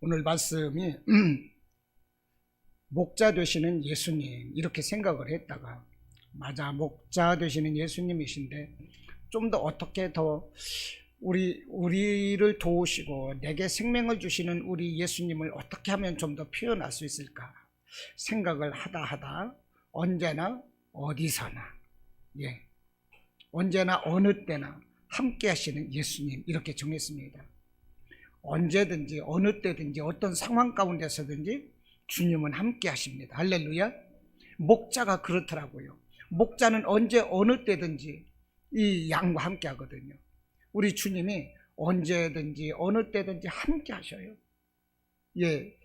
오늘 말씀이 목자 되시는 예수님 이렇게 생각을 했다가 맞아 목자 되시는 예수님이신데 좀 더 어떻게 더 우리를 도우시고 내게 생명을 주시는 우리 예수님을 어떻게 하면 좀 더 표현할 수 있을까 생각을 하다 언제나 어디서나 언제나 어느 때나 함께 하시는 예수님 이렇게 정했습니다. 언제든지 어느 때든지 어떤 상황 가운데서든지 주님은 함께 하십니다. 할렐루야. 목자가 그렇더라고요. 목자는 언제 어느 때든지 이 양과 함께 하거든요. 우리 주님이 언제든지 어느 때든지 함께 하셔요.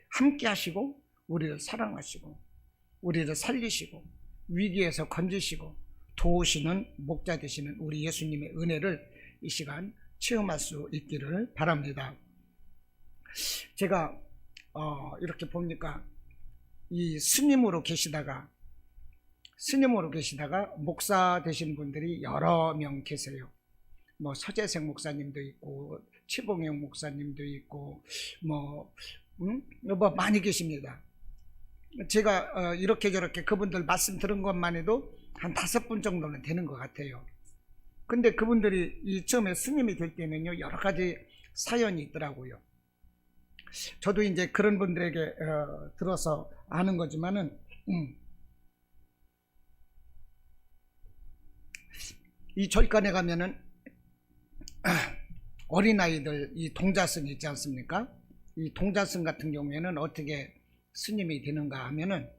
함께 하시고 우리를 사랑하시고 우리를 살리시고 위기에서 건지시고 도우시는 목자 되시는 우리 예수님의 은혜를 이 시간 체험할 수 있기를 바랍니다. 제가 이렇게 보니까 이 스님으로 계시다가 목사 되신 분들이 여러 명 계세요. 뭐 서재생 목사님도 있고 최봉영 목사님도 있고 뭐 많이 계십니다. 제가 이렇게 저렇게 그분들 말씀 들은 것만 해도 한 5분 정도는 되는 것 같아요. 근데 그분들이 이 처음에 스님이 될 때는요 여러 가지 사연이 있더라고요. 저도 이제 그런 분들에게 들어서 아는 거지만은 이 절간에 가면은 어린아이들 이 동자승 있지 않습니까? 이 동자승 같은 경우에는 어떻게 스님이 되는가 하면은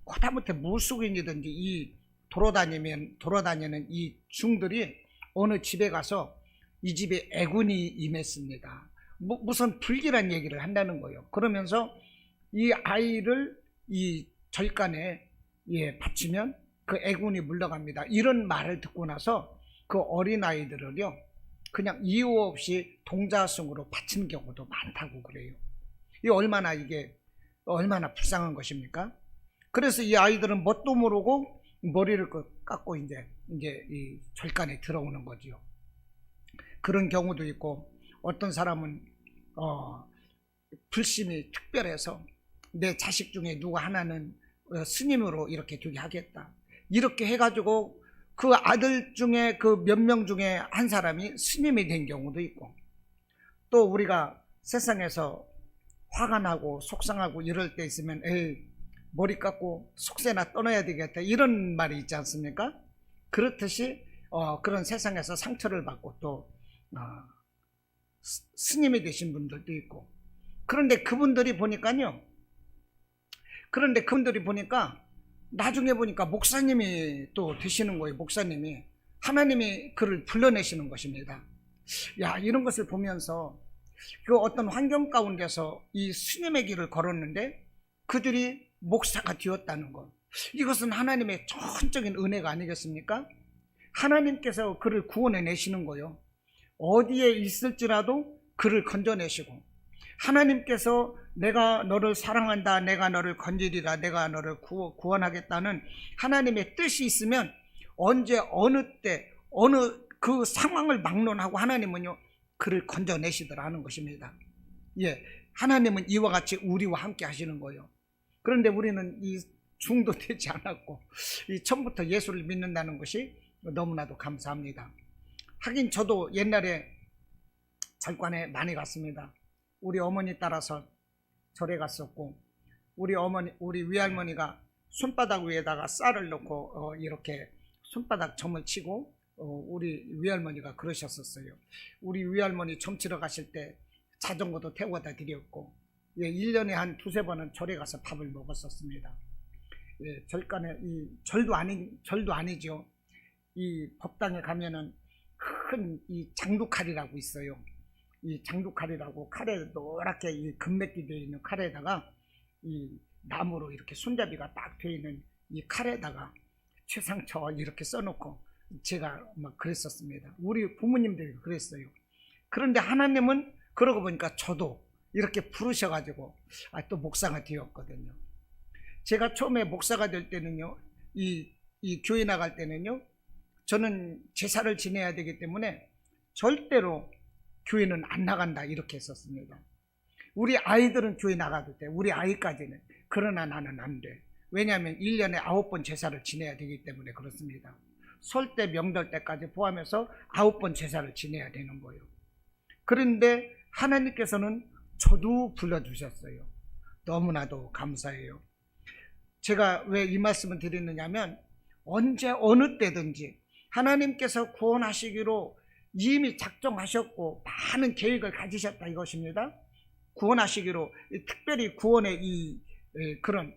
하다못해 무속인이든지 이 돌아다니는 이 중들이 어느 집에 가서 이 집에 애군이 임했습니다. 무슨 불길한 얘기를 한다는 거예요. 그러면서 이 아이를 이 절간에 바치면 그 애군이 물러갑니다. 이런 말을 듣고 나서 그 어린아이들을요 그냥 이유 없이 동자승으로 바치는 경우도 많다고 그래요. 이게 얼마나 불쌍한 것입니까? 그래서 이 아이들은 뭣도 모르고 머리를 깎고 이제 이 절간에 들어오는 거지요. 그런 경우도 있고 어떤 사람은 불심이 특별해서 내 자식 중에 누구 하나는 스님으로 이렇게 두게 하겠다. 이렇게 해가지고 그 아들 중에 그 몇 명 중에 한 사람이 스님이 된 경우도 있고 또 우리가 세상에서 화가 나고 속상하고 이럴 때 있으면 머리 깎고 속세나 떠나야 되겠다 이런 말이 있지 않습니까? 그렇듯이 그런 세상에서 상처를 받고 또 스님이 되신 분들도 있고 그런데 그분들이 보니까 나중에 보니까 목사님이 또 되시는 거예요. 목사님이 하나님이 그를 불러내시는 것입니다. 이런 것을 보면서 그 어떤 환경 가운데서 이 스님의 길을 걸었는데 그들이 목사가 되었다는 것, 이것은 하나님의 전적인 은혜가 아니겠습니까? 하나님께서 그를 구원해 내시는 거예요. 어디에 있을지라도 그를 건져내시고 하나님께서 내가 너를 사랑한다, 내가 너를 건지리라, 내가 너를 구원하겠다는 하나님의 뜻이 있으면 언제 어느 때 어느 그 상황을 막론하고 하나님은요 그를 건져내시더라는 것입니다. 하나님은 이와 같이 우리와 함께 하시는 거예요. 그런데 우리는 이 중도 되지 않았고 이 처음부터 예수를 믿는다는 것이 너무나도 감사합니다. 하긴 저도 옛날에 절간에 많이 갔습니다. 우리 어머니 따라서 절에 갔었고 우리 위할머니가 손바닥 위에다가 쌀을 넣고 이렇게 손바닥 점을 치고 우리 위할머니가 그러셨었어요. 우리 위할머니 점 치러 가실 때 자전거도 태워다 드렸고 1년에 한 2-3번은 절에 가서 밥을 먹었었습니다. 절간에 이 절도 아니죠. 이 법당에 가면은 큰 이 장두칼이라고 있어요. 이 장두칼이라고 칼에 노랗게 이 금맥기 되어 있는 칼에다가 이 나무로 이렇게 손잡이가 딱 되어 있는 이 칼에다가 최상처 이렇게 써놓고 제가 막 그랬었습니다. 우리 부모님들이 그랬어요. 그런데 하나님은 그러고 보니까 저도 이렇게 부르셔가지고 또 목사가 되었거든요. 제가 처음에 목사가 될 때는요, 이 교회 나갈 때는요, 저는 제사를 지내야 되기 때문에 절대로 교회는 안 나간다 이렇게 했었습니다. 우리 아이들은 교회 나가도 돼. 우리 아이까지는. 그러나 나는 안 돼. 왜냐하면 1년에 9번 제사를 지내야 되기 때문에 그렇습니다. 설 때 명절 때까지 포함해서 9번 제사를 지내야 되는 거예요. 그런데 하나님께서는 저도 불러주셨어요. 너무나도 감사해요. 제가 왜 이 말씀을 드리느냐면 언제 어느 때든지 하나님께서 구원하시기로 이미 작정하셨고 많은 계획을 가지셨다 이것입니다. 구원하시기로 특별히 구원의 그런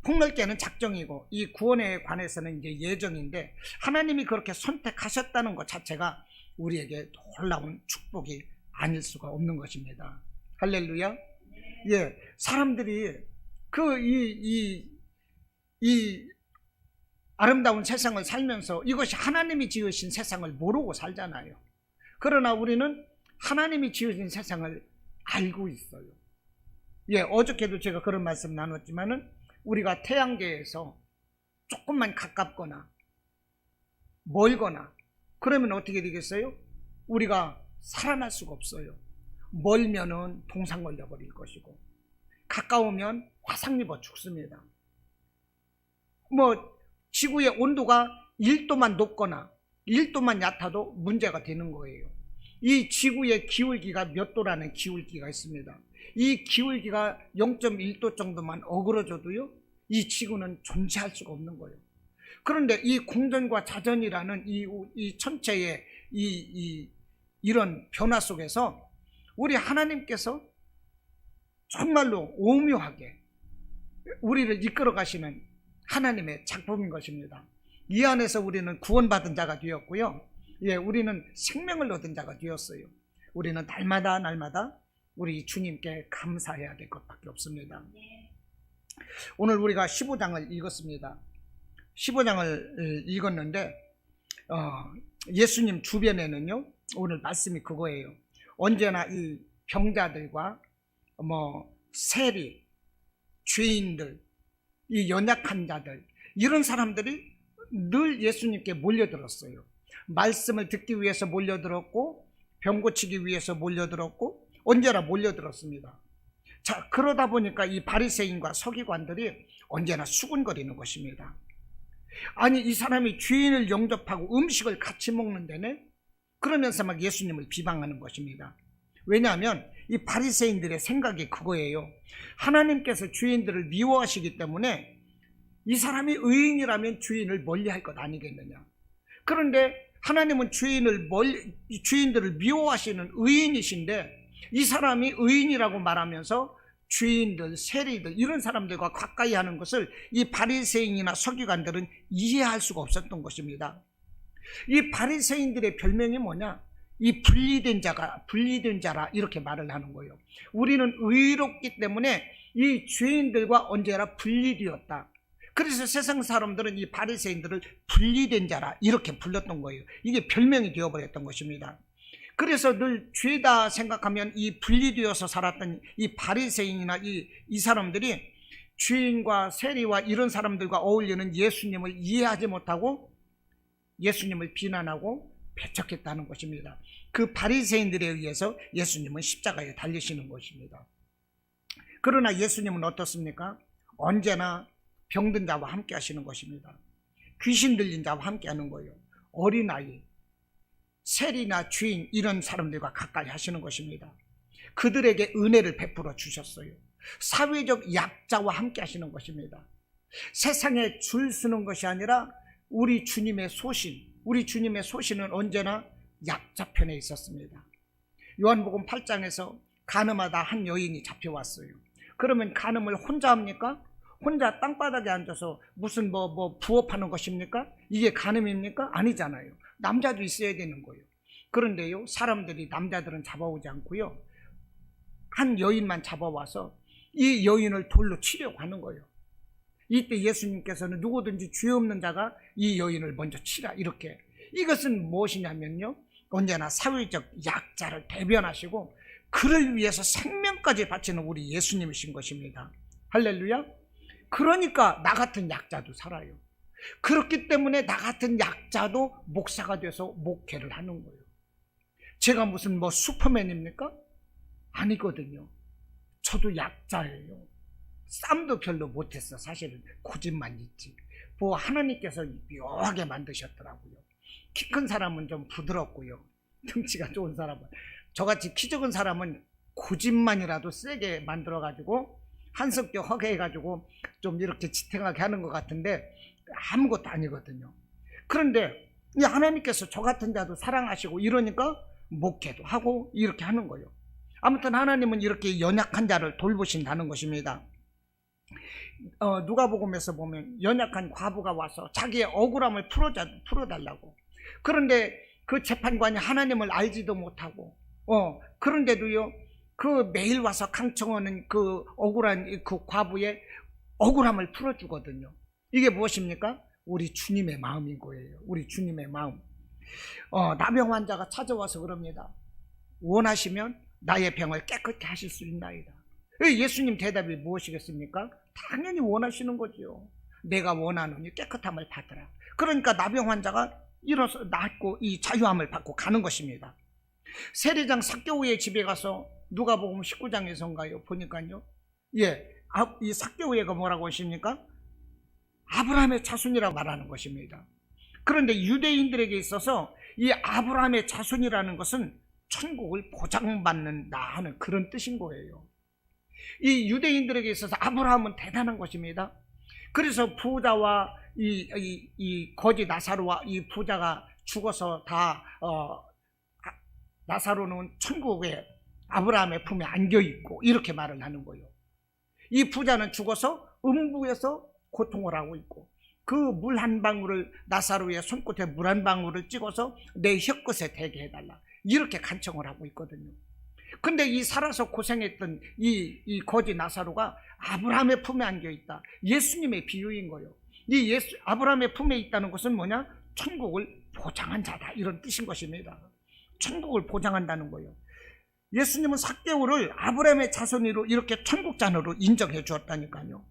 폭넓게는 작정이고 이 구원에 관해서는 이제 예정인데 하나님이 그렇게 선택하셨다는 것 자체가 우리에게 놀라운 축복이 아닐 수가 없는 것입니다. 할렐루야. 예, 사람들이 이 아름다운 세상을 살면서 이것이 하나님이 지으신 세상을 모르고 살잖아요. 그러나 우리는 하나님이 지으신 세상을 알고 있어요. 예, 어저께도 제가 그런 말씀 나눴지만은 우리가 태양계에서 조금만 가깝거나 멀거나 그러면 어떻게 되겠어요? 우리가 살아날 수가 없어요. 멀면은 동상 걸려버릴 것이고 가까우면 화상 입어 죽습니다. 지구의 온도가 1도만 높거나 1도만 얕아도 문제가 되는 거예요. 이 지구의 기울기가 몇 도라는 기울기가 있습니다. 이 기울기가 0.1도 정도만 어그러져도요, 이 지구는 존재할 수가 없는 거예요. 그런데 이 공전과 자전이라는 이 천체의 이런 변화 속에서 우리 하나님께서 정말로 오묘하게 우리를 이끌어 가시는 하나님의 작품인 것입니다. 이 안에서 우리는 구원받은 자가 되었고요. 예, 우리는 생명을 얻은 자가 되었어요. 우리는 날마다 우리 주님께 감사해야 될 것밖에 없습니다. 오늘 우리가 15장을 읽었습니다. 15장을 읽었는데 예수님 주변에는요, 오늘 말씀이 그거예요. 언제나 이 병자들과 세리, 죄인들, 이 연약한 자들, 이런 사람들이 늘 예수님께 몰려들었어요. 말씀을 듣기 위해서 몰려들었고 병 고치기 위해서 몰려들었고 언제나 몰려들었습니다. 자, 그러다 보니까 이 바리새인과 서기관들이 언제나 수군거리는 것입니다. 아니, 이 사람이 죄인을 영접하고 음식을 같이 먹는 데네? 그러면서 막 예수님을 비방하는 것입니다. 왜냐하면 이 바리새인들의 생각이 그거예요. 하나님께서 죄인들을 미워하시기 때문에 이 사람이 의인이라면 죄인을 멀리할 것 아니겠느냐. 그런데 하나님은 죄인들을 미워하시는 의인이신데 이 사람이 의인이라고 말하면서 죄인들, 세리들 이런 사람들과 가까이 하는 것을 이 바리새인이나 서기관들은 이해할 수가 없었던 것입니다. 이 바리새인들의 별명이 뭐냐? 이 분리된 자라 이렇게 말을 하는 거예요. 우리는 의롭기 때문에 이 죄인들과 언제나 분리되었다. 그래서 세상 사람들은 이 바리새인들을 분리된 자라 이렇게 불렀던 거예요. 이게 별명이 되어버렸던 것입니다. 그래서 늘 죄다 생각하면 이 분리되어서 살았던 이 바리새인이나 이 사람들이 죄인과 세리와 이런 사람들과 어울리는 예수님을 이해하지 못하고 예수님을 비난하고 배척했다는 것입니다. 그 바리새인들에 의해서 예수님은 십자가에 달리시는 것입니다. 그러나 예수님은 어떻습니까? 언제나 병든 자와 함께 하시는 것입니다. 귀신 들린 자와 함께 하는 거예요. 어린아이, 세리나 죄인 이런 사람들과 가까이 하시는 것입니다. 그들에게 은혜를 베풀어 주셨어요. 사회적 약자와 함께 하시는 것입니다. 세상에 줄 서는 것이 아니라 우리 주님의 소신은 언제나 약자 편에 있었습니다. 요한복음 8장에서 간음하다 한 여인이 잡혀왔어요. 그러면 간음을 혼자 합니까? 혼자 땅바닥에 앉아서 무슨 부업하는 것입니까? 이게 간음입니까? 아니잖아요. 남자도 있어야 되는 거예요. 그런데요, 남자들은 잡아오지 않고요, 한 여인만 잡아와서 이 여인을 돌로 치려고 하는 거예요. 이때 예수님께서는 누구든지 죄 없는 자가 이 여인을 먼저 치라 이렇게. 이것은 무엇이냐면요, 언제나 사회적 약자를 대변하시고 그를 위해서 생명까지 바치는 우리 예수님이신 것입니다. 할렐루야. 그러니까 나 같은 약자도 살아요. 그렇기 때문에 나 같은 약자도 목사가 돼서 목회를 하는 거예요. 제가 무슨 뭐 슈퍼맨입니까? 아니거든요. 저도 약자예요. 싸움도 별로 못했어. 사실은 고집만 있지. 뭐 하나님께서 묘하게 만드셨더라고요. 키 큰 사람은 좀 부드럽고요. 등치가 좋은 사람은, 저같이 키 적은 사람은 고집만이라도 세게 만들어가지고 한석격 허게 해가지고 좀 이렇게 지탱하게 하는 것 같은데 아무것도 아니거든요. 그런데 하나님께서 저 같은 자도 사랑하시고 이러니까 목회도 하고 이렇게 하는 거예요. 아무튼 하나님은 이렇게 연약한 자를 돌보신다는 것입니다. 누가복음에서 보면 연약한 과부가 와서 자기의 억울함을 풀어달라고. 그런데 그 재판관이 하나님을 알지도 못하고 그런데도요, 그 매일 와서 강청하는 그 억울한 그 과부의 억울함을 풀어주거든요. 이게 무엇입니까? 우리 주님의 마음인 거예요. 우리 주님의 마음. 나병 환자가 찾아와서 그럽니다. 원하시면 나의 병을 깨끗게 하실 수 있나이다. 예수님 대답이 무엇이겠습니까? 당연히 원하시는 거죠. 내가 원하노니 깨끗함을 받으라. 그러니까 나병 환자가 일어서 낫고 이 자유함을 받고 가는 것입니다. 세리장 삭개오의 집에 가서 누가복음 19장에서인가요? 보니까요. 이 삭개오가 뭐라고 하십니까? 아브라함의 자손이라고 말하는 것입니다. 그런데 유대인들에게 있어서 이 아브라함의 자손이라는 것은 천국을 보장받는다 하는 그런 뜻인 거예요. 이 유대인들에게 있어서 아브라함은 대단한 것입니다. 그래서 부자와 이 거지 나사로와 이 부자가 죽어서 다 나사로는 천국에 아브라함의 품에 안겨 있고 이렇게 말을 하는 거예요. 이 부자는 죽어서 음부에서 고통을 하고 있고 그 물 한 방울을 나사로의 손끝에 물 한 방울을 찍어서 내 혀끝에 대게 해달라 이렇게 간청을 하고 있거든요. 근데 이 살아서 고생했던 이 거지 나사로가 아브라함의 품에 안겨 있다. 예수님의 비유인 거예요. 이 아브라함의 품에 있다는 것은 뭐냐? 천국을 보장한 자다 이런 뜻인 것입니다. 천국을 보장한다는 거예요. 예수님은 삭개오를 아브라함의 자손으로 이렇게 천국자녀로 인정해 주었다니까요.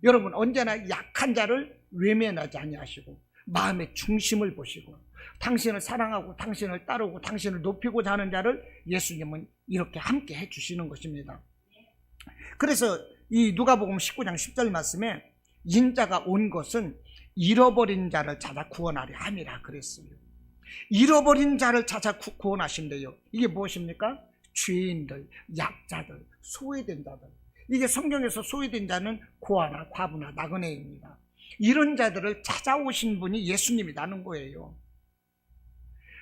여러분, 언제나 약한 자를 외면하지 아니하시고 마음의 중심을 보시고 당신을 사랑하고 당신을 따르고 당신을 높이고자 하는 자를 예수님은 이렇게 함께 해주시는 것입니다. 그래서 이 누가복음 19장 10절 말씀에 인자가 온 것은 잃어버린 자를 찾아 구원하려 함이라 그랬어요. 잃어버린 자를 찾아 구원하신대요. 이게 무엇입니까? 죄인들, 약자들, 소외된 자들. 이게 성경에서 소외된 자는 고아나 과부나 나그네입니다. 이런 자들을 찾아오신 분이 예수님이라는 거예요.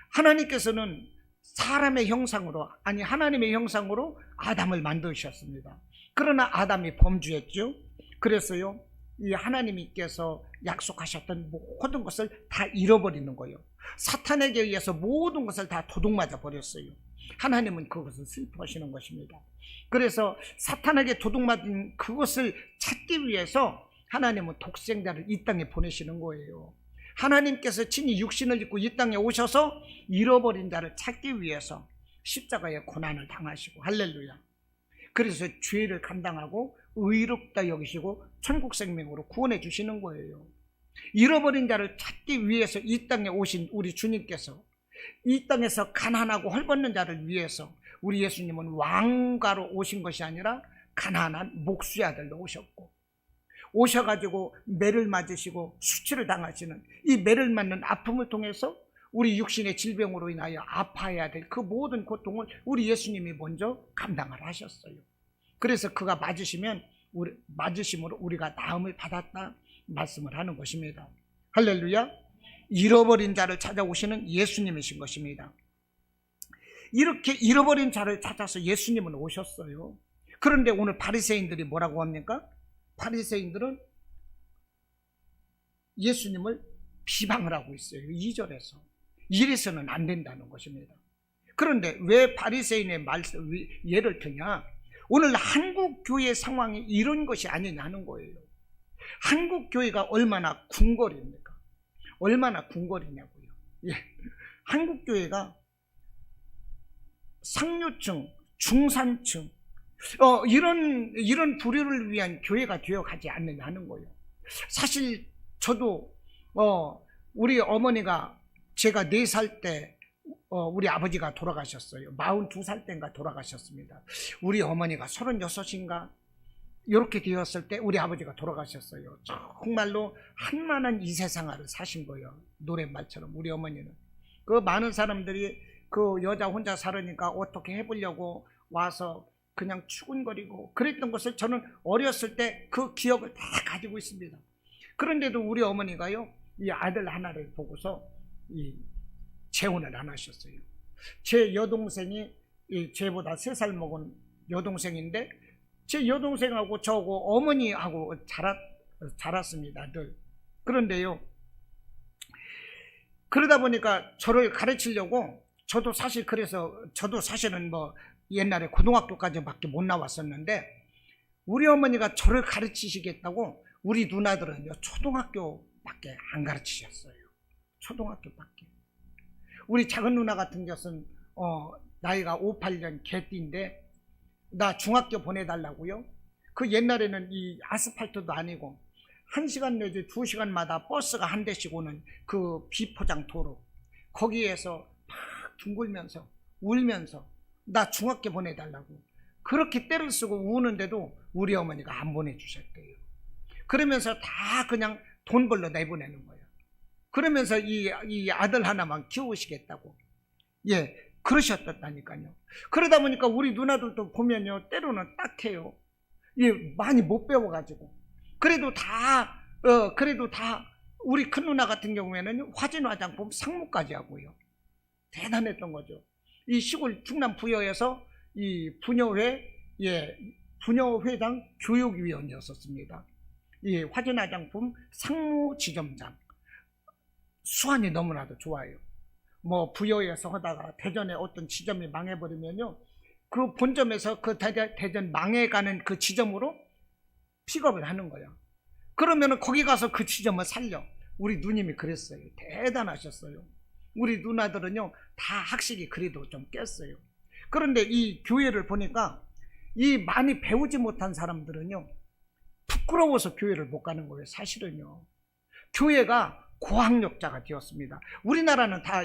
하나님께서는 사람의 형상으로, 아니 하나님의 형상으로 아담을 만드셨습니다. 그러나 아담이 범죄했죠. 그래서요, 이 하나님께서 약속하셨던 모든 것을 다 잃어버리는 거예요. 사탄에게 의해서 모든 것을 다 도둑맞아 버렸어요. 하나님은 그것을 슬퍼하시는 것입니다. 그래서 사탄에게 도둑맞은 그것을 찾기 위해서 하나님은 독생자를 이 땅에 보내시는 거예요. 하나님께서 친히 육신을 입고 이 땅에 오셔서 잃어버린 자를 찾기 위해서 십자가의 고난을 당하시고, 할렐루야. 그래서 죄를 감당하고 의롭다 여기시고 천국 생명으로 구원해 주시는 거예요. 잃어버린 자를 찾기 위해서 이 땅에 오신 우리 주님께서 이 땅에서 가난하고 헐벗는 자를 위해서 우리 예수님은 왕가로 오신 것이 아니라 가난한 목수의 아들로 오셨고, 오셔가지고 매를 맞으시고 수치를 당하시는 이 매를 맞는 아픔을 통해서 우리 육신의 질병으로 인하여 아파야 될 그 모든 고통을 우리 예수님이 먼저 감당을 하셨어요. 그래서 그가 맞으심으로 우리가 나음을 받았다 말씀을 하는 것입니다. 할렐루야. 잃어버린 자를 찾아오시는 예수님이신 것입니다. 이렇게 잃어버린 자를 찾아서 예수님은 오셨어요. 그런데 오늘 바리새인들이 뭐라고 합니까? 바리새인들은 예수님을 비방을 하고 있어요. 2절에서. 이래서는 안 된다는 것입니다. 그런데 왜 바리새인의 예를 드냐? 오늘 한국 교회 상황이 이런 것이 아니냐는 거예요. 한국 교회가 얼마나 궁궐입니까? 얼마나 궁궐이냐고요. 한국 교회가 상류층, 중산층 이런 부류를 위한 교회가 되어가지 않느냐는 거예요. 사실 저도 우리 어머니가 제가 4살 때 우리 아버지가 돌아가셨어요. 42살 때인가 돌아가셨습니다. 우리 어머니가 36인가 이렇게 되었을 때 우리 아버지가 돌아가셨어요. 정말로 한만한 이 세상을 사신 거예요. 노랫말처럼 우리 어머니는. 그 많은 사람들이 그 여자 혼자 살으니까 어떻게 해보려고 와서 그냥 추근거리고 그랬던 것을 저는 어렸을 때 그 기억을 다 가지고 있습니다. 그런데도 우리 어머니가요, 이 아들 하나를 보고서 이 재혼을 안 하셨어요. 제 여동생이 제보다 3살 먹은 여동생인데 제 여동생하고 저하고 어머니하고 자랐습니다. 늘. 그런데요, 그러다 보니까 저를 가르치려고 저도 사실은 뭐 옛날에 고등학교까지밖에 못 나왔었는데 우리 어머니가 저를 가르치시겠다고 우리 누나들은요 초등학교밖에 안 가르치셨어요. 초등학교밖에. 우리 작은 누나 같은 것은 나이가 58년 개띠인데 나 중학교 보내달라고요. 그 옛날에는 이 아스팔트도 아니고 1시간 내지 2시간마다 버스가 한 대씩 오는 그 비포장 도로, 거기에서 막 둥글면서 울면서 나 중학교 보내달라고 그렇게 떼를 쓰고 우는데도 우리 어머니가 안 보내주셨대요. 그러면서 다 그냥 돈 벌러 내보내는 거예요. 그러면서 이 아들 하나만 키우시겠다고 그러셨다니까요. 그러다 보니까 우리 누나들도 보면요 때로는 딱해요. 많이 못 배워가지고 그래도 다 우리 큰 누나 같은 경우에는 화진 화장품 상무까지 하고요. 대단했던 거죠. 이 시골 충남 부여에서 이 부녀회장 교육위원이었습니다. 이 화진 화장품 상무 지점장. 수완이 너무나도 좋아요. 뭐 부여에서 하다가 대전에 어떤 지점이 망해버리면요, 그 본점에서 그 대전 망해가는 그 지점으로 픽업을 하는 거예요. 그러면은 거기 가서 그 지점을 살려. 우리 누님이 그랬어요. 대단하셨어요. 우리 누나들은요 다 학식이 그래도 좀 깼어요. 그런데 이 교회를 보니까 이 많이 배우지 못한 사람들은요 부끄러워서 교회를 못 가는 거예요. 사실은요 교회가 고학력자가 되었습니다. 우리나라는 다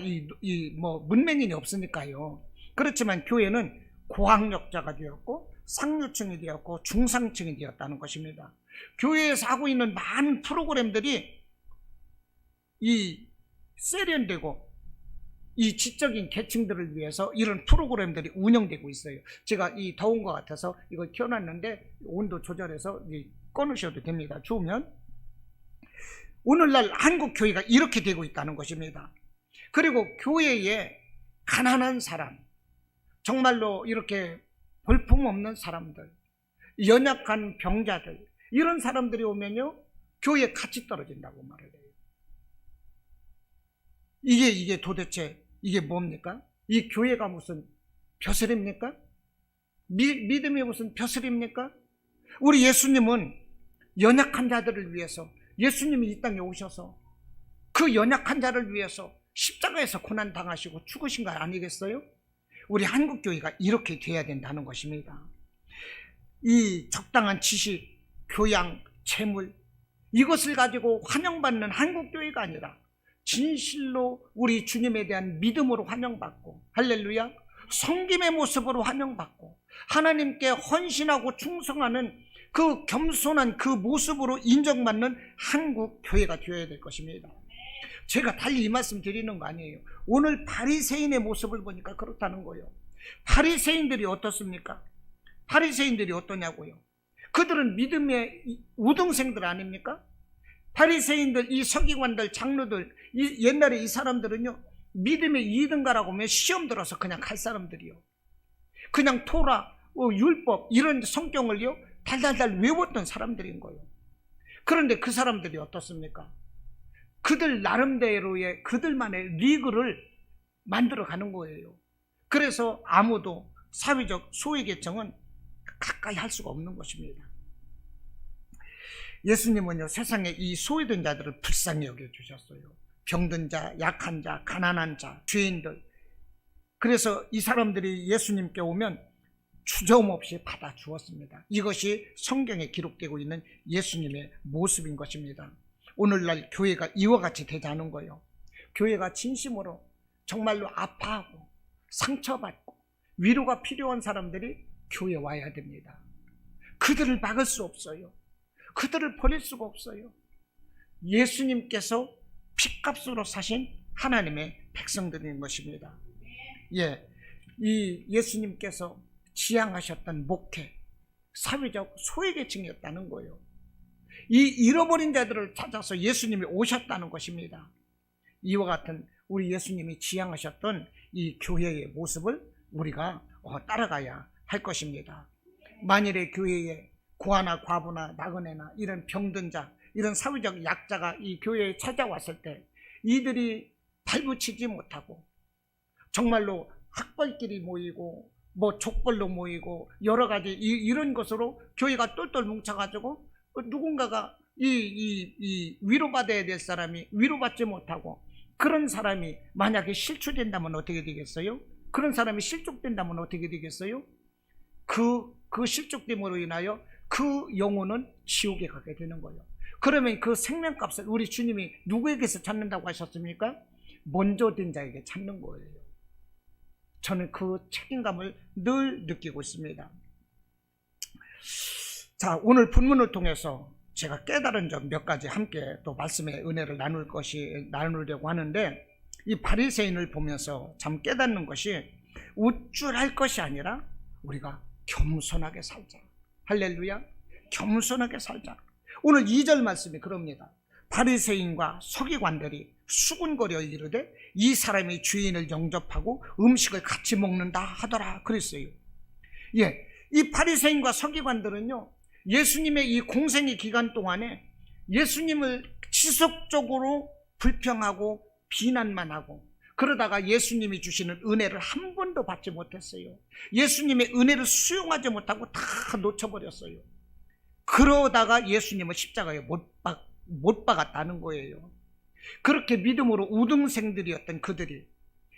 뭐 문맹인이 없으니까요. 그렇지만 교회는 고학력자가 되었고 상류층이 되었고 중상층이 되었다는 것입니다. 교회에서 하고 있는 많은 프로그램들이 이 세련되고 이 지적인 계층들을 위해서 이런 프로그램들이 운영되고 있어요. 제가 이 더운 것 같아서 이걸 켜놨는데 온도 조절해서 꺼놓으셔도 됩니다. 추우면. 오늘날 한국 교회가 이렇게 되고 있다는 것입니다. 그리고 교회에 가난한 사람, 정말로 이렇게 볼품없는 사람들, 연약한 병자들, 이런 사람들이 오면요 교회에 같이 떨어진다고 말을 해요. 이게 도대체 이게 뭡니까? 이 교회가 무슨 벼슬입니까? 믿음이 무슨 벼슬입니까? 우리 예수님은 연약한 자들을 위해서 예수님이 이 땅에 오셔서 그 연약한 자를 위해서 십자가에서 고난당하시고 죽으신 거 아니겠어요? 우리 한국교회가 이렇게 돼야 된다는 것입니다. 이 적당한 지식, 교양, 재물, 이것을 가지고 환영받는 한국교회가 아니라 진실로 우리 주님에 대한 믿음으로 환영받고, 할렐루야, 섬김의 모습으로 환영받고 하나님께 헌신하고 충성하는 그 겸손한 그 모습으로 인정받는 한국 교회가 되어야 될 것입니다. 제가 달리 이 말씀 드리는 거 아니에요. 오늘 바리새인의 모습을 보니까 그렇다는 거예요. 바리새인들이 어떻습니까? 바리새인들이 어떠냐고요? 그들은 믿음의 우등생들 아닙니까? 바리새인들, 이 서기관들, 장로들, 옛날에 이 사람들은요 믿음의 2등가라고 하면 시험 들어서 그냥 갈 사람들이요. 그냥 토라, 율법 이런 성경을요 달달달 외웠던 사람들인 거예요. 그런데 그 사람들이 어떻습니까? 그들 나름대로의 그들만의 리그를 만들어가는 거예요. 그래서 아무도 사회적 소외계층은 가까이 할 수가 없는 것입니다. 예수님은요 세상에 이 소외된 자들을 불쌍히 여겨주셨어요. 병든 자, 약한 자, 가난한 자, 죄인들. 그래서 이 사람들이 예수님께 오면 주저없이 받아주었습니다. 이것이 성경에 기록되고 있는 예수님의 모습인 것입니다. 오늘날 교회가 이와 같이 되자는 거예요. 교회가 진심으로 정말로 아파하고 상처받고 위로가 필요한 사람들이 교회에 와야 됩니다. 그들을 막을 수 없어요. 그들을 버릴 수가 없어요. 예수님께서 핏값으로 사신 하나님의 백성들인 것입니다. 이 예수님께서 지향하셨던 목회, 사회적 소외계층이었다는 거예요. 이 잃어버린 자들을 찾아서 예수님이 오셨다는 것입니다. 이와 같은 우리 예수님이 지향하셨던 이 교회의 모습을 우리가 따라가야 할 것입니다. 만일에 교회에 고아나 과부나 나그네나 이런 병든 자, 이런 사회적 약자가 이 교회에 찾아왔을 때 이들이 발붙이지 못하고 정말로 학벌끼리 모이고 족벌로 모이고 여러 가지 이런 것으로 교회가 똘똘 뭉쳐가지고 누군가가 이 위로받아야 될 사람이 위로받지 못하고 그런 사람이 만약에 실추된다면 어떻게 되겠어요? 그런 사람이 실족된다면 어떻게 되겠어요? 그 실족됨으로 인하여 그 영혼은 지옥에 가게 되는 거예요. 그러면 그 생명값을 우리 주님이 누구에게서 찾는다고 하셨습니까? 먼저 된 자에게 찾는 거예요. 저는 그 책임감을 늘 느끼고 있습니다. 자, 오늘 본문을 통해서 제가 깨달은 점 몇 가지 함께 또 말씀의 은혜를 나누려고 하는데, 이 바리새인을 보면서 참 깨닫는 것이 우쭐할 것이 아니라 우리가 겸손하게 살자. 할렐루야. 겸손하게 살자. 오늘 2절 말씀이 그럽니다. 바리새인과 서기관들이 수군거려 이르되 이 사람이 주인을 영접하고 음식을 같이 먹는다 하더라 그랬어요. 이 바리새인과 서기관들은요, 예수님의 이 공생의 기간 동안에 예수님을 지속적으로 불평하고 비난만 하고, 그러다가 예수님이 주시는 은혜를 한 번도 받지 못했어요. 예수님의 은혜를 수용하지 못하고 다 놓쳐버렸어요. 그러다가 예수님을 십자가에 못 박았다는 거예요. 그렇게 믿음으로 우등생들이었던 그들이,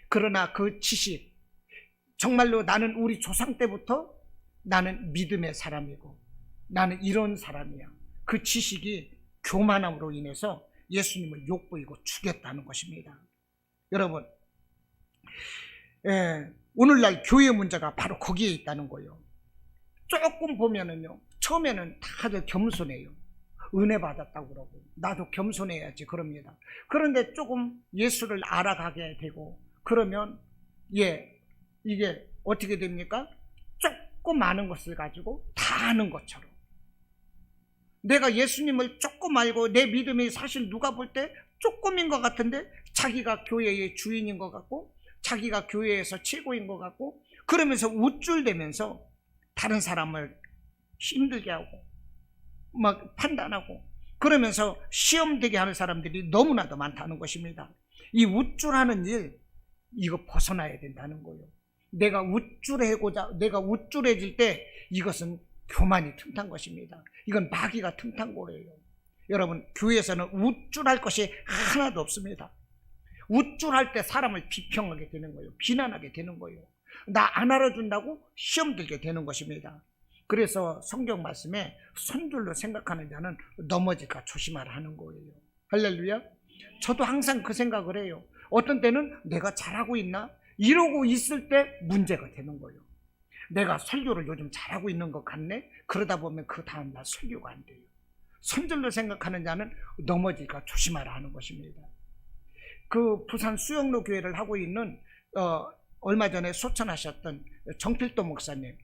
그러나 그 지식, 정말로 나는 우리 조상 때부터 나는 믿음의 사람이고 나는 이런 사람이야, 그 지식이 교만함으로 인해서 예수님을 욕보이고 죽였다는 것입니다. 여러분, 오늘날 교회 문제가 바로 거기에 있다는 거예요. 조금 보면은요, 처음에는 다들 겸손해요. 은혜 받았다고 그러고 나도 겸손해야지 그럽니다. 그런데 조금 예수를 알아가게 되고 그러면 이게 어떻게 됩니까? 조금 아는 것을 가지고 다 아는 것처럼, 내가 예수님을 조금 알고 내 믿음이 사실 누가 볼 때 조금인 것 같은데 자기가 교회의 주인인 것 같고 자기가 교회에서 최고인 것 같고, 그러면서 우쭐대면서 다른 사람을 힘들게 하고 막 판단하고 그러면서 시험되게 하는 사람들이 너무나도 많다는 것입니다. 이 우쭐하는 일, 이거 벗어나야 된다는 거예요. 내가 우쭐해질 때 이것은 교만이 틈탄 것입니다. 이건 마귀가 틈탄 거예요. 여러분, 교회에서는 우쭐할 것이 하나도 없습니다. 우쭐할 때 사람을 비평하게 되는 거예요. 비난하게 되는 거예요. 나 안 알아준다고 시험 들게 되는 것입니다. 그래서 성경 말씀에 손줄로 생각하는 자는 넘어질까 조심하라 하는 거예요. 할렐루야. 저도 항상 그 생각을 해요. 어떤 때는 내가 잘하고 있나? 이러고 있을 때 문제가 되는 거예요. 내가 설교를 요즘 잘하고 있는 것 같네? 그러다 보면 그 다음날 설교가 안 돼요. 손줄로 생각하는 자는 넘어질까 조심하라 하는 것입니다. 그 부산 수영로 교회를 하고 있는 얼마 전에 소천하셨던 정필도 목사님이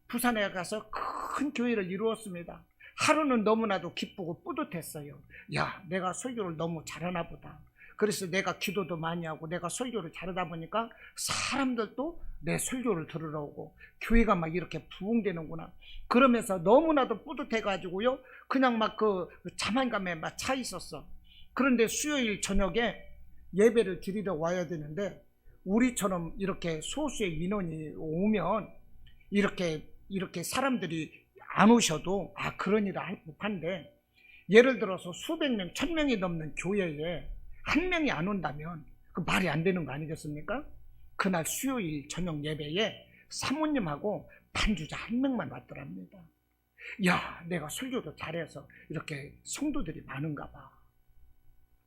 부산에 가서 큰 교회를 이루었습니다. 하루는 너무나도 기쁘고 뿌듯했어요. 야, 내가 설교를 너무 잘하나 보다. 그래서 내가 기도도 많이 하고 내가 설교를 잘하다 보니까 사람들도 내 설교를 들으러 오고 교회가 막 이렇게 부흥되는구나. 그러면서 너무나도 뿌듯해가지고요, 그냥 막 그 자만감에 막 차 있었어. 그런데 수요일 저녁에 예배를 드리러 와야 되는데 우리처럼 이렇게 소수의 인원이 오면 이렇게 사람들이 안 오셔도 그런 일을 할 법한데, 예를 들어서 수백 명, 1000명이 넘는 교회에 한 명이 안 온다면 그 말이 안 되는 거 아니겠습니까? 그날 수요일 저녁 예배에 사모님하고 반주자 한 명만 왔더랍니다. 야, 내가 설교도 잘해서 이렇게 성도들이 많은가 봐.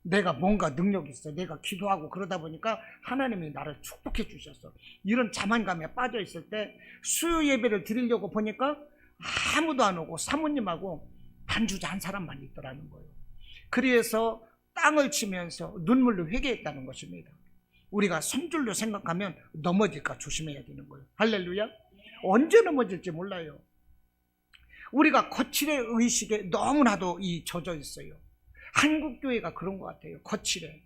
내가 뭔가 능력이 있어. 내가 기도하고 그러다 보니까 하나님이 나를 축복해 주셨어. 이런 자만감에 빠져 있을 때 수요 예배를 드리려고 보니까 아무도 안 오고 사모님하고 반주자 한 사람만 있더라는 거예요. 그래서 땅을 치면서 눈물로 회개했다는 것입니다. 우리가 선줄로 생각하면 넘어질까 조심해야 되는 거예요. 할렐루야. 언제 넘어질지 몰라요. 우리가 거칠의 의식에 너무나도 젖어 있어요. 한국교회가 그런 것 같아요. 거칠에.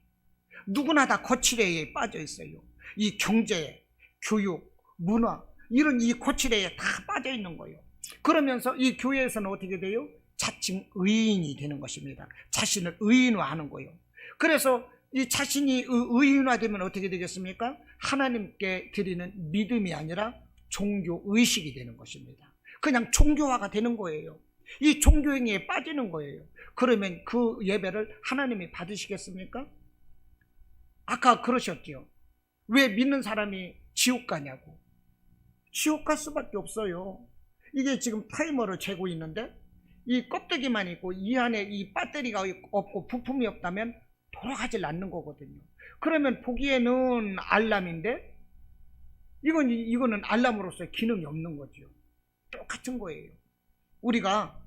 누구나 다 거칠에 빠져 있어요. 이 경제, 교육, 문화 이런 이 거칠에 다 빠져 있는 거예요. 그러면서 이 교회에서는 어떻게 돼요? 자칭 의인이 되는 것입니다. 자신을 의인화하는 거예요. 그래서 이 자신이 의인화되면 어떻게 되겠습니까? 하나님께 드리는 믿음이 아니라 종교의식이 되는 것입니다. 그냥 종교화가 되는 거예요. 이 종교행위에 빠지는 거예요. 그러면 그 예배를 하나님이 받으시겠습니까? 아까 그러셨죠. 왜 믿는 사람이 지옥 가냐고. 지옥 갈 수밖에 없어요. 이게 지금 타이머를 재고 있는데 이 껍데기만 있고 이 안에 이 배터리가 없고 부품이 없다면 돌아가질 않는 거거든요. 그러면 보기에는 알람인데 이거는 알람으로서의 기능이 없는 거죠. 똑같은 거예요. 우리가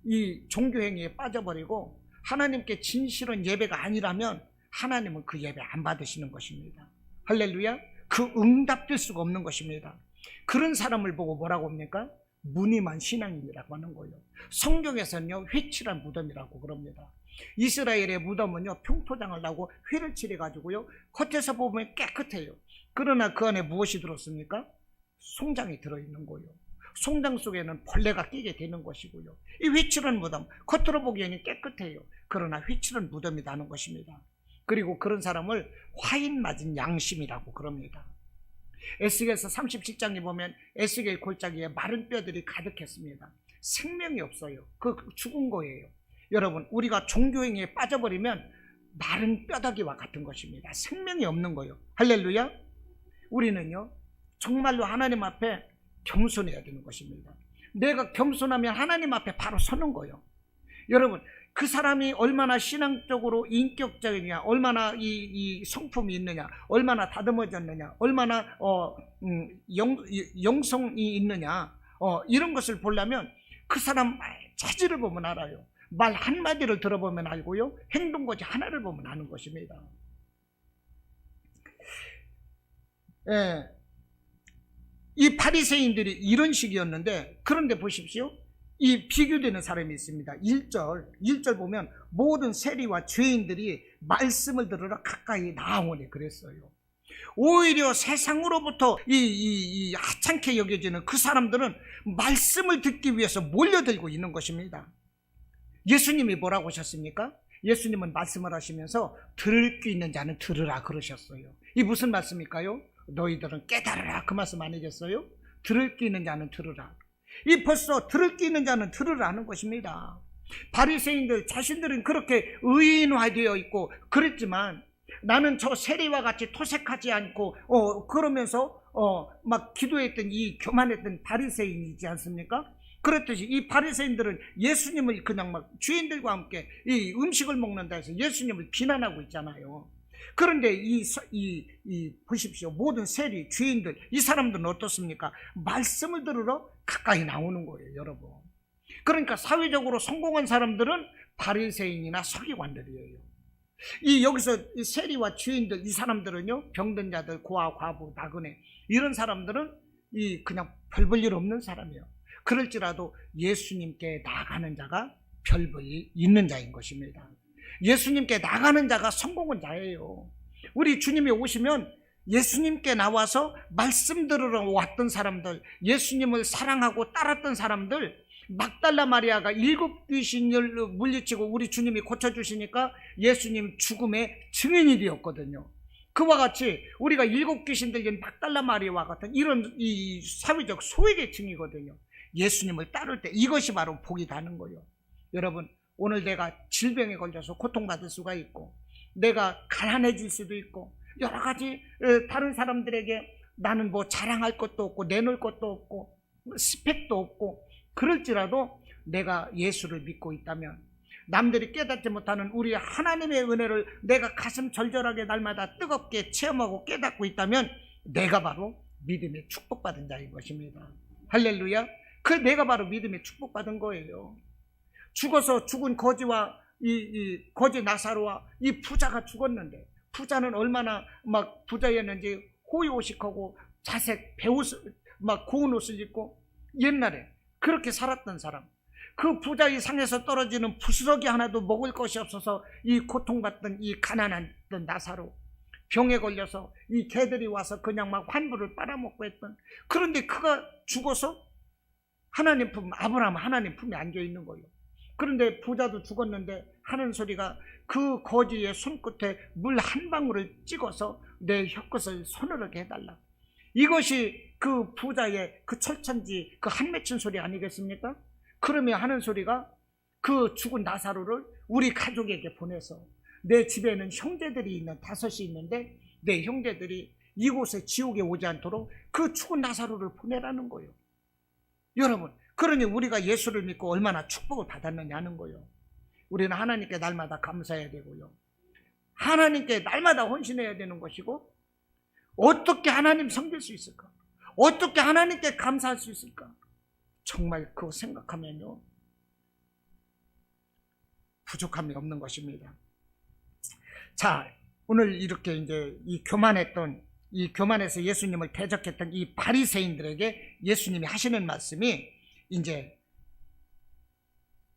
이 종교행위에 빠져버리고 하나님께 진실한 예배가 아니라면 하나님은 그 예배 안 받으시는 것입니다. 할렐루야. 그 응답될 수가 없는 것입니다. 그런 사람을 보고 뭐라고 합니까? 무늬만 신앙인이라고 하는 거예요. 성경에서는요 회칠한 무덤이라고 그럽니다. 이스라엘의 무덤은요 평토장을 나고 회를 칠해가지고요 겉에서 보면 깨끗해요. 그러나 그 안에 무엇이 들었습니까? 송장이 들어있는 거예요. 송장 속에는 벌레가 끼게 되는 것이고요. 이 회칠한 무덤, 겉으로 보기에는 깨끗해요. 그러나 회칠한 무덤이라는 것입니다. 그리고 그런 사람을 화인 맞은 양심이라고 그럽니다. 에스겔서 37장에 보면 에스겔 골짜기에 마른 뼈들이 가득했습니다. 생명이 없어요. 그 죽은 거예요. 여러분, 우리가 종교행위에 빠져버리면 마른 뼈다귀와 같은 것입니다. 생명이 없는 거예요. 할렐루야. 우리는요 정말로 하나님 앞에 겸손해야 되는 것입니다. 내가 겸손하면 하나님 앞에 바로 서는 거예요. 여러분, 그 사람이 얼마나 신앙적으로 인격적이냐, 얼마나 이 성품이 있느냐, 얼마나 다듬어졌느냐, 얼마나 영성이 있느냐, 이런 것을 보려면 그 사람 체질을 보면 알아요. 말 한마디를 들어보면 알고요, 행동거지 하나를 보면 아는 것입니다. 예. 이 바리새인들이 이런 식이었는데, 그런데 보십시오. 이 비교되는 사람이 있습니다. 1절 보면 모든 세리와 죄인들이 말씀을 들으러 가까이 나아오니 그랬어요. 오히려 세상으로부터 이 하찮게 여겨지는 그 사람들은 말씀을 듣기 위해서 몰려들고 있는 것입니다. 예수님이 뭐라고 하셨습니까? 예수님은 말씀을 하시면서 들을 귀 있는 자는 들으라 그러셨어요. 이 무슨 말씀일까요? 너희들은 깨달으라, 그 말씀 아니겠어요? 들을 귀 있는 자는 들으라. 이 벌써 들을 귀 있는 자는 들으라는 것입니다. 바리새인들 자신들은 그렇게 의인화되어 있고 그랬지만, 나는 저 세리와 같이 토색하지 않고 그러면서 막 기도했던 이 교만했던 바리새인이지 않습니까? 그랬듯이 이 바리새인들은 예수님을 그냥 막 죄인들과 함께 이 음식을 먹는다 해서 예수님을 비난하고 있잖아요. 그런데 보십시오. 모든 세리, 죄인들, 이 사람들은 어떻습니까? 말씀을 들으러 가까이 나오는 거예요, 여러분. 그러니까 사회적으로 성공한 사람들은 바리새인이나 서기관들이에요. 여기서 이 세리와 죄인들, 이 사람들은요, 병든 자들, 고아, 과부, 나그네, 이런 사람들은 그냥 별 볼 일 없는 사람이에요. 그럴지라도 예수님께 나가는 자가 별 볼 일 있는 자인 것입니다. 예수님께 나가는 자가 성공한 자예요. 우리 주님이 오시면 예수님께 나와서 말씀 들으러 왔던 사람들, 예수님을 사랑하고 따랐던 사람들, 막달라 마리아가 7 귀신을 물리치고 우리 주님이 고쳐주시니까 예수님 죽음의 증인이 되었거든요. 그와 같이 우리가 7 귀신들인 막달라 마리아와 같은 이런 이 사회적 소외계층이거든요. 예수님을 따를 때 이것이 바로 복이 다는 거예요. 여러분, 오늘 내가 질병에 걸려서 고통받을 수가 있고, 내가 가난해질 수도 있고, 여러 가지 다른 사람들에게 나는 뭐 자랑할 것도 없고 내놓을 것도 없고 스펙도 없고, 그럴지라도 내가 예수를 믿고 있다면, 남들이 깨닫지 못하는 우리 하나님의 은혜를 내가 가슴 절절하게 날마다 뜨겁게 체험하고 깨닫고 있다면 내가 바로 믿음의 축복받은 자인 것입니다. 할렐루야. 그 내가 바로 믿음의 축복받은 거예요. 죽어서 죽은 거지와 이 거지 나사로와 이 부자가 죽었는데, 부자는 얼마나 막 부자였는지 호의호식하고 자색 배옷 막 고운 옷을 입고 옛날에 그렇게 살았던 사람, 그 부자의 상에서 떨어지는 부스러기 하나도 먹을 것이 없어서 이 고통받던 이 가난한 나사로, 병에 걸려서 이 개들이 와서 그냥 막 환부를 빨아먹고 했던, 그런데 그가 죽어서 하나님 품, 아브라함 하나님 품에 안겨 있는 거예요. 그런데 부자도 죽었는데 하는 소리가 그 거지의 손끝에 물 한 방울을 찍어서 내 혀끝을 서늘하게 해달라. 이것이 그 부자의 그 철천지 그 한맺힌 소리 아니겠습니까? 그러며 하는 소리가 그 죽은 나사로를 우리 가족에게 보내서, 내 집에는 형제들이 있는 5이 있는데 내 형제들이 이곳에 지옥에 오지 않도록 그 죽은 나사로를 보내라는 거예요. 여러분, 그러니 우리가 예수를 믿고 얼마나 축복을 받았느냐는 거예요. 우리는 하나님께 날마다 감사해야 되고요, 하나님께 날마다 헌신해야 되는 것이고, 어떻게 하나님 섬길 수 있을까? 어떻게 하나님께 감사할 수 있을까? 정말 그거 생각하면요, 부족함이 없는 것입니다. 자, 오늘 이렇게 이제 이 교만에서 예수님을 대적했던 이 바리새인들에게 예수님이 하시는 말씀이 이제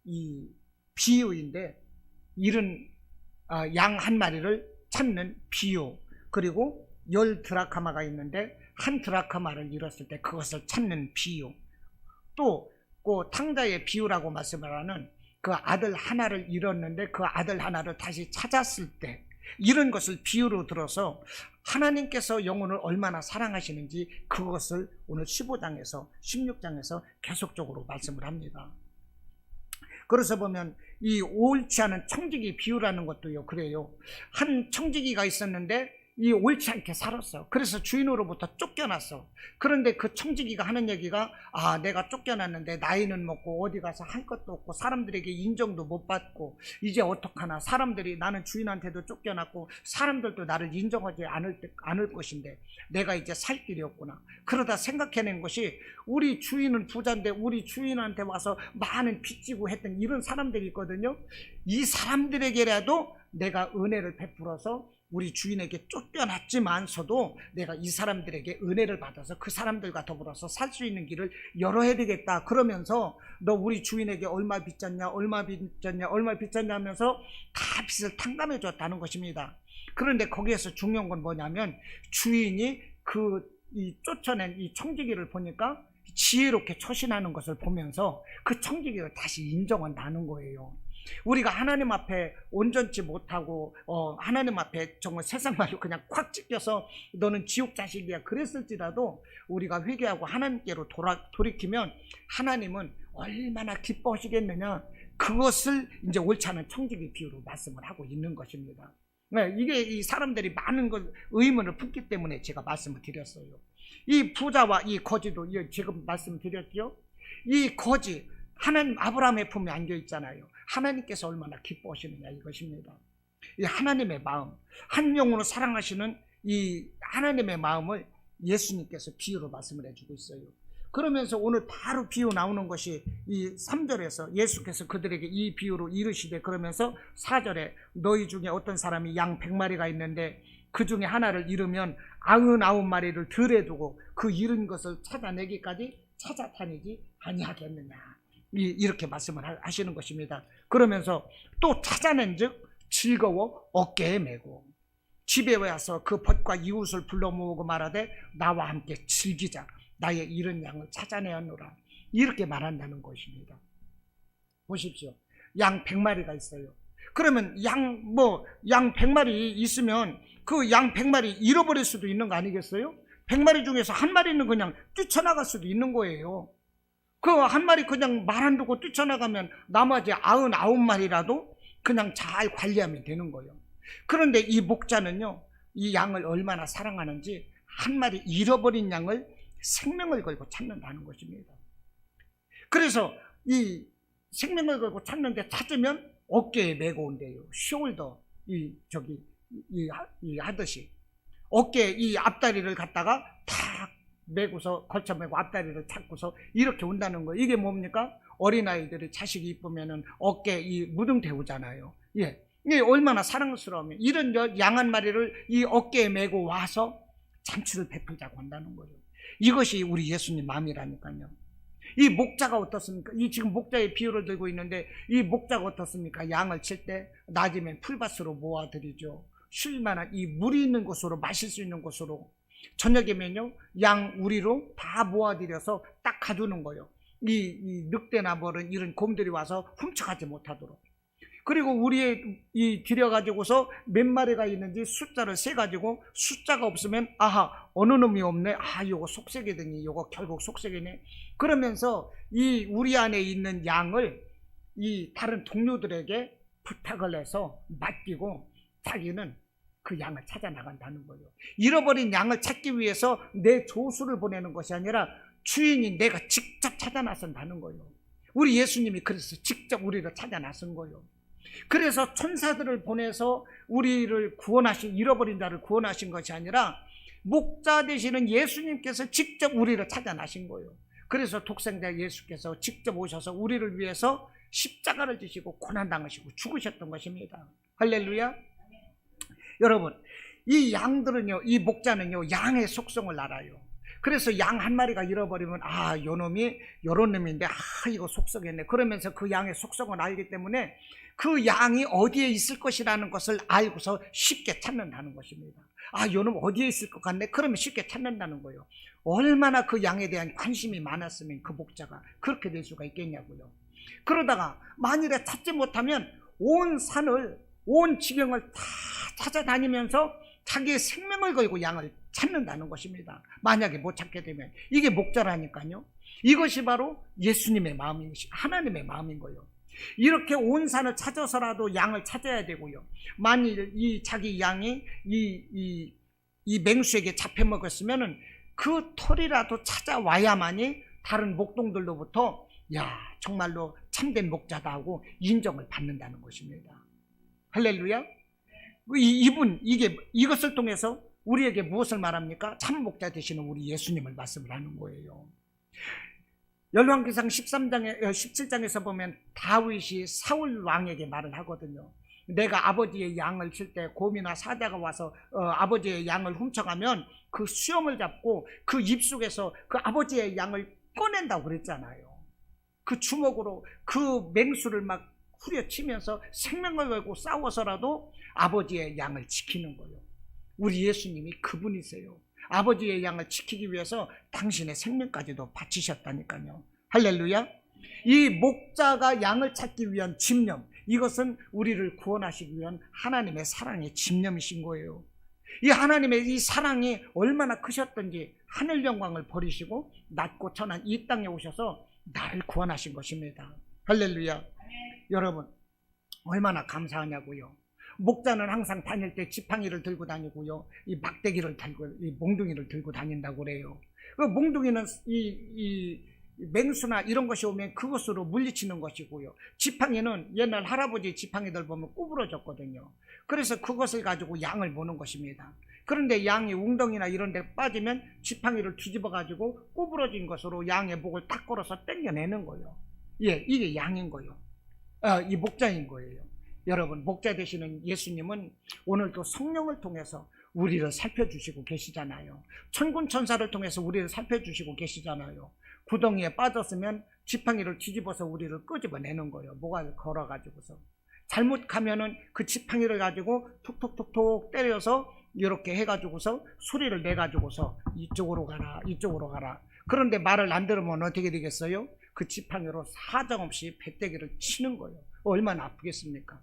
이 비유인데, 잃은 양 한 마리를 찾는 비유, 그리고 10드라카마가 있는데 1드라카마를 잃었을 때 그것을 찾는 비유, 또 그 탕자의 비유라고 말씀을 하는 그 아들 하나를 잃었는데 그 아들 하나를 다시 찾았을 때, 이런 것을 비유로 들어서 하나님께서 영혼을 얼마나 사랑하시는지 그것을 오늘 15장에서 16장에서 계속적으로 말씀을 합니다. 그래서 보면 이 옳지 않은 청지기 비유라는 것도요, 그래요. 한 청지기가 있었는데 이 옳지 않게 살았어. 그래서 주인으로부터 쫓겨났어. 그런데 그 청지기가 하는 얘기가, 내가 쫓겨났는데 나이는 먹고 어디 가서 할 것도 없고 사람들에게 인정도 못 받고 이제 어떡하나, 사람들이, 나는 주인한테도 쫓겨났고 사람들도 나를 인정하지 않을 것인데 내가 이제 살 길이 없구나. 그러다 생각해낸 것이, 우리 주인은 부자인데 우리 주인한테 와서 많은 빚지고 했던 이런 사람들이 있거든요. 이 사람들에게라도 내가 은혜를 베풀어서 우리 주인에게 쫓겨났지만서도 내가 이 사람들에게 은혜를 받아서 그 사람들과 더불어서 살 수 있는 길을 열어야 되겠다. 그러면서 너 우리 주인에게 얼마 빚졌냐 하면서 다 빚을 탕감해 줬다는 것입니다. 그런데 거기에서 중요한 건 뭐냐면, 주인이 이 쫓아낸 이 청지기를 보니까 지혜롭게 처신하는 것을 보면서 그 청지기를 다시 인정한다는 거예요. 우리가 하나님 앞에 온전치 못하고 하나님 앞에 정말 세상 말로 그냥 콱 찢겨서 너는 지옥 자식이야 그랬을지라도 우리가 회개하고 하나님께로 돌이키면 하나님은 얼마나 기뻐하시겠느냐, 그것을 이제 옳지 않은 청지기 비유로 말씀을 하고 있는 것입니다. 네, 이게 이 사람들이 많은 의문을 품기 때문에 제가 말씀을 드렸어요. 이 부자와 이 거지도 지금 말씀드렸죠. 이 거지, 하나님 아브라함의 품에 안겨 있잖아요. 하나님께서 얼마나 기뻐하시느냐 이것입니다. 이 하나님의 마음, 한 영혼을 사랑하시는 이 하나님의 마음을 예수님께서 비유로 말씀을 해주고 있어요. 그러면서 오늘 바로 비유 나오는 것이 이 3절에서 예수께서 그들에게 이 비유로 이르시되, 그러면서 4절에 너희 중에 어떤 사람이 양 100마리가 있는데 그 중에 하나를 잃으면 99마리를 들에 두고 그 잃은 것을 찾아내기까지 찾아다니지 아니하겠느냐, 이렇게 말씀을 하시는 것입니다. 그러면서 또 찾아낸 즉 즐거워 어깨에 메고 집에 와서 그 벗과 이웃을 불러 모으고 말하되 나와 함께 즐기자, 나의 잃은 양을 찾아내었노라, 이렇게 말한다는 것입니다. 보십시오. 양 100마리가 있어요. 그러면 양 100마리 있으면 그 양 100마리 잃어버릴 수도 있는 거 아니겠어요? 100마리 중에서 한 마리는 그냥 뛰쳐나갈 수도 있는 거예요. 그 한 마리 그냥 말 안 두고 뛰쳐나가면 나머지 99마리라도 그냥 잘 관리하면 되는 거예요. 그런데 이 목자는요, 이 양을 얼마나 사랑하는지 한 마리 잃어버린 양을 생명을 걸고 찾는다는 것입니다. 그래서 이 생명을 걸고 찾는데 찾으면 어깨에 메고 온대요. 숄더 하듯이 어깨에 이 앞다리를 갖다가 탁 메고서 걸쳐 메고 앞다리를 잡고서 이렇게 온다는 거예요. 이게 뭡니까? 어린아이들이 자식이 이쁘면은 어깨에 이 무등 태우잖아요. 예. 이게 얼마나 사랑스러우면 이런 양 한 마리를 이 어깨에 메고 와서 잔치를 베풀자고 한다는 거예요. 이것이 우리 예수님 마음이라니까요. 이 목자가 어떻습니까? 이 지금 목자의 비유를 들고 있는데 이 목자가 어떻습니까? 양을 칠 때 낮이면 풀밭으로 모아들이죠. 쉴 만한 이 물이 있는 곳으로, 마실 수 있는 곳으로, 저녁이면요 양 우리로 다 모아들여서 딱 가두는 거예요. 이 늑대나 뭐는 이런 곰들이 와서 훔쳐가지 못하도록. 그리고 우리의 이 들여가지고서 몇 마리가 있는지 숫자를 세가지고 숫자가 없으면 아하 어느 놈이 없네, 아 요거 속색이더니 요거 결국 속색이네, 그러면서 이 우리 안에 있는 양을 이 다른 동료들에게 부탁을 해서 맡기고 자기는 그 양을 찾아 나간다는 거예요. 잃어버린 양을 찾기 위해서 내 조수를 보내는 것이 아니라 주인이 내가 직접 찾아 나선다는 거예요. 우리 예수님이 그래서 직접 우리를 찾아 나선 거예요. 그래서 천사들을 보내서 우리를 구원하신, 잃어버린 자를 구원하신 것이 아니라 목자 되시는 예수님께서 직접 우리를 찾아 나신 거예요. 그래서 독생자 예수께서 직접 오셔서 우리를 위해서 십자가를 지시고 고난당하시고 죽으셨던 것입니다. 할렐루야. 여러분, 이 양들은요, 이 목자는요 양의 속성을 알아요. 그래서 양 한 마리가 잃어버리면 아 요놈이 요런 놈인데 아 이거 속성했네, 그러면서 그 양의 속성을 알기 때문에 그 양이 어디에 있을 것이라는 것을 알고서 쉽게 찾는다는 것입니다. 아 요놈 어디에 있을 것 같네, 그러면 쉽게 찾는다는 거예요. 얼마나 그 양에 대한 관심이 많았으면 그 목자가 그렇게 될 수가 있겠냐고요. 그러다가 만일에 찾지 못하면 온 산을, 온 지경을 다 찾아다니면서 자기의 생명을 걸고 양을 찾는다는 것입니다. 만약에 못 찾게 되면. 이게 목자라니까요. 이것이 바로 예수님의 마음인, 하나님의 마음인 거예요. 이렇게 온 산을 찾아서라도 양을 찾아야 되고요. 만일 이 자기 양이 이 맹수에게 잡혀 먹었으면은 그 털이라도 찾아와야만이 다른 목동들로부터 야 정말로 참된 목자다 하고 인정을 받는다는 것입니다. 할렐루야. 이것을 통해서 우리에게 무엇을 말합니까? 참 목자 되시는 우리 예수님을 말씀을 하는 거예요. 열왕기상 17장에서 보면 다윗이 사울 왕에게 말을 하거든요. 내가 아버지의 양을 칠 때 곰이나 사자가 와서 아버지의 양을 훔쳐가면 그 수염을 잡고 그 입속에서 그 아버지의 양을 꺼낸다고 그랬잖아요. 그 주먹으로 그 맹수를 막 후려치면서 생명을 걸고 싸워서라도 아버지의 양을 지키는 거예요. 우리 예수님이 그분이세요. 아버지의 양을 지키기 위해서 당신의 생명까지도 바치셨다니까요. 할렐루야. 이 목자가 양을 찾기 위한 집념, 이것은 우리를 구원하시기 위한 하나님의 사랑의 집념이신 거예요. 이 하나님의 이 사랑이 얼마나 크셨던지 하늘 영광을 버리시고 낮고 천한 이 땅에 오셔서 나를 구원하신 것입니다. 할렐루야. 여러분 얼마나 감사하냐고요. 목자는 항상 다닐 때 지팡이를 들고 다니고요, 이 막대기를 들고, 이 몽둥이를 들고 다닌다고 그래요. 그 몽둥이는 이 맹수나 이런 것이 오면 그것으로 물리치는 것이고요, 지팡이는 옛날 할아버지 지팡이들 보면 구부러졌거든요. 그래서 그것을 가지고 양을 모는 것입니다. 그런데 양이 웅덩이나 이런 데 빠지면 지팡이를 뒤집어 가지고 구부러진 것으로 양의 목을 딱 걸어서 당겨내는 거예요. 예, 이게 양인 거예요. 이 목자인 거예요. 여러분, 목자 되시는 예수님은 오늘도 성령을 통해서 우리를 살펴주시고 계시잖아요. 천군 천사를 통해서 우리를 살펴주시고 계시잖아요. 구덩이에 빠졌으면 지팡이를 뒤집어서 우리를 끄집어내는 거예요. 목을 걸어가지고서. 잘못 가면은 그 지팡이를 가지고 툭툭툭툭 때려서 이렇게 해가지고서 소리를 내가지고서 이쪽으로 가라, 이쪽으로 가라. 그런데 말을 안 들으면 어떻게 되겠어요? 그 지팡이로 사정없이 배때기를 치는 거예요. 얼마나 아프겠습니까?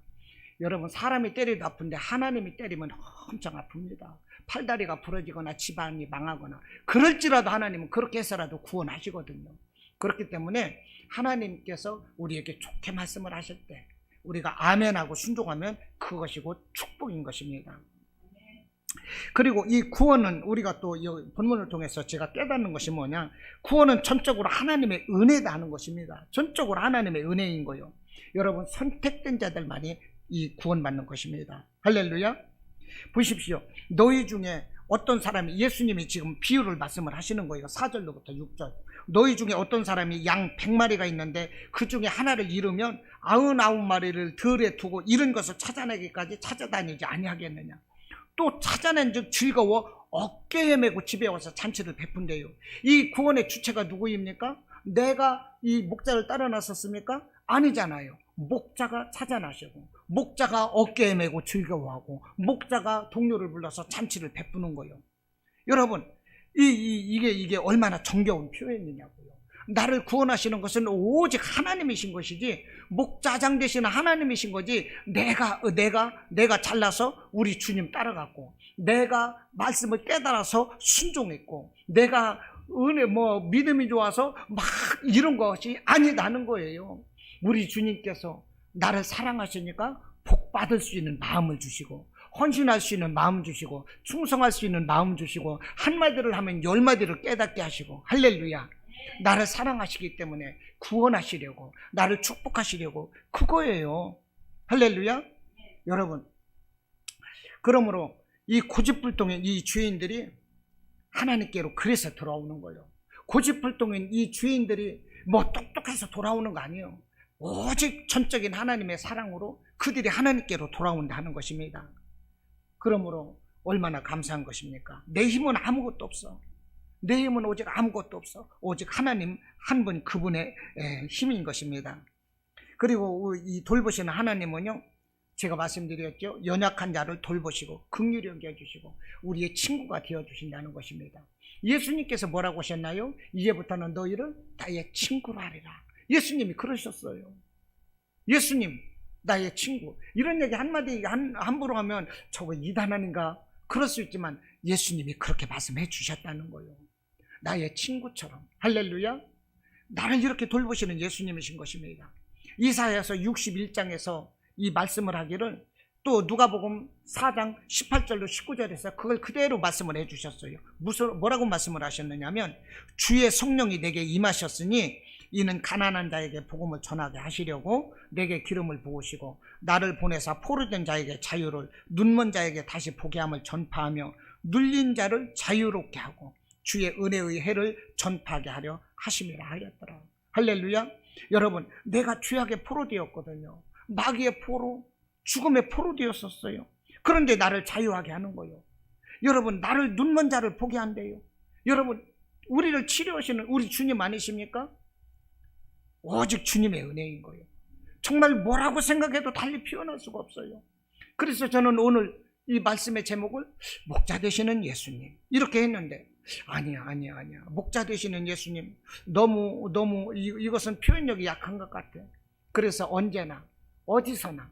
여러분, 사람이 때려도 아픈데 하나님이 때리면 엄청 아픕니다. 팔다리가 부러지거나 집안이 망하거나 그럴지라도 하나님은 그렇게 해서라도 구원하시거든요. 그렇기 때문에 하나님께서 우리에게 좋게 말씀을 하실 때 우리가 아멘하고 순종하면 그것이 곧 축복인 것입니다. 그리고 이 구원은 우리가 또 이 본문을 통해서 제가 깨닫는 것이 뭐냐, 구원은 전적으로 하나님의 은혜다 하는 것입니다. 전적으로 하나님의 은혜인 거예요. 여러분, 선택된 자들만이 이 구원받는 것입니다. 할렐루야. 보십시오. 너희 중에 어떤 사람이, 예수님이 지금 비유를 말씀을 하시는 거예요. 4절로부터 6절. 너희 중에 어떤 사람이 양 100마리가 있는데 그 중에 하나를 잃으면 99마리를 들에 두고 잃은 것을 찾아내기까지 찾아다니지 아니하겠느냐. 또 찾아낸 즉 즐거워 어깨에 메고 집에 와서 잔치를 베푼대요. 이 구원의 주체가 누구입니까? 내가 이 목자를 따라 나섰습니까? 아니잖아요. 목자가 찾아나시고, 목자가 어깨에 메고 즐거워하고, 목자가 동료를 불러서 잔치를 베푸는 거예요. 여러분, 이게 얼마나 정겨운 표현이냐고요. 나를 구원하시는 것은 오직 하나님이신 것이지, 목자장 되시는 하나님이신 거지, 내가 잘나서 우리 주님 따라갔고, 내가 말씀을 깨달아서 순종했고, 내가 믿음이 좋아서 막 이런 것이 아니라는 거예요. 우리 주님께서 나를 사랑하시니까 복 받을 수 있는 마음을 주시고, 헌신할 수 있는 마음 주시고, 충성할 수 있는 마음 주시고, 한마디를 하면 10마디를 깨닫게 하시고, 할렐루야. 나를 사랑하시기 때문에 구원하시려고, 나를 축복하시려고, 그거예요. 할렐루야. 여러분, 그러므로 이 고집불통인 이 죄인들이 하나님께로 그래서 돌아오는 거예요. 고집불통인 이 죄인들이 뭐 똑똑해서 돌아오는 거 아니에요. 오직 전적인 하나님의 사랑으로 그들이 하나님께로 돌아온다는 것입니다. 그러므로 얼마나 감사한 것입니까? 내 힘은 아무것도 없어. 내 힘은 오직 아무것도 없어. 오직 하나님 한 분, 그분의 힘인 것입니다. 그리고 이 돌보시는 하나님은요, 제가 말씀드렸죠, 연약한 자를 돌보시고 긍휼히 여겨주시고 우리의 친구가 되어주신다는 것입니다. 예수님께서 뭐라고 하셨나요? 이제부터는 너희를 나의 친구로 하리라. 예수님이 그러셨어요. 예수님, 나의 친구. 이런 얘기 한마디 함부로 하면 저거 이단 아닌가? 그럴 수 있지만 예수님이 그렇게 말씀해 주셨다는 거예요. 나의 친구처럼. 할렐루야. 나를 이렇게 돌보시는 예수님이신 것입니다. 이사야서 61장에서 이 말씀을 하기를, 또 누가복음 4장 18절로 19절에서 그걸 그대로 말씀을 해 주셨어요. 뭐라고 말씀을 하셨느냐면, 주의 성령이 내게 임하셨으니 이는 가난한 자에게 복음을 전하게 하시려고 내게 기름을 부으시고 나를 보내사 포로된 자에게 자유를, 눈먼 자에게 다시 보게 함을 전파하며 눌린 자를 자유롭게 하고 주의 은혜의 해를 전파하게 하려 하심이라 하였더라. 할렐루야. 여러분, 내가 죄악의 포로 되었거든요. 마귀의 포로, 죽음의 포로 되었었어요. 그런데 나를 자유하게 하는 거예요. 여러분, 나를 눈먼 자를 보게 한대요. 여러분, 우리를 치료하시는 우리 주님 아니십니까? 오직 주님의 은혜인 거예요. 정말 뭐라고 생각해도 달리 표현할 수가 없어요. 그래서 저는 오늘 이 말씀의 제목을 목자 되시는 예수님 이렇게 했는데, 아니야. 목자 되시는 예수님 너무 이것은 표현력이 약한 것 같아. 그래서 언제나 어디서나,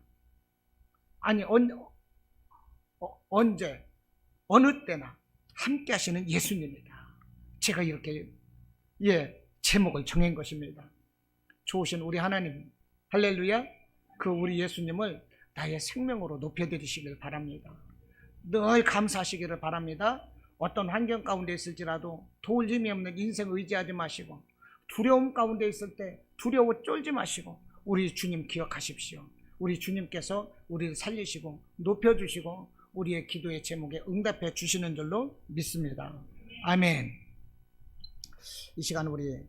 아니 언제 어느 때나 함께 하시는 예수님이다. 제가 이렇게 제목을 정한 것입니다. 좋으신 우리 하나님, 할렐루야. 그 우리 예수님을 나의 생명으로 높여드리시길 바랍니다. 늘 감사하시기를 바랍니다. 어떤 환경 가운데 있을지라도 도울 힘이 없는 인생 의지하지 마시고, 두려움 가운데 있을 때 두려워 쫄지 마시고 우리 주님 기억하십시오. 우리 주님께서 우리를 살리시고 높여주시고 우리의 기도의 제목에 응답해 주시는 줄로 믿습니다. 아멘. 이 시간 우리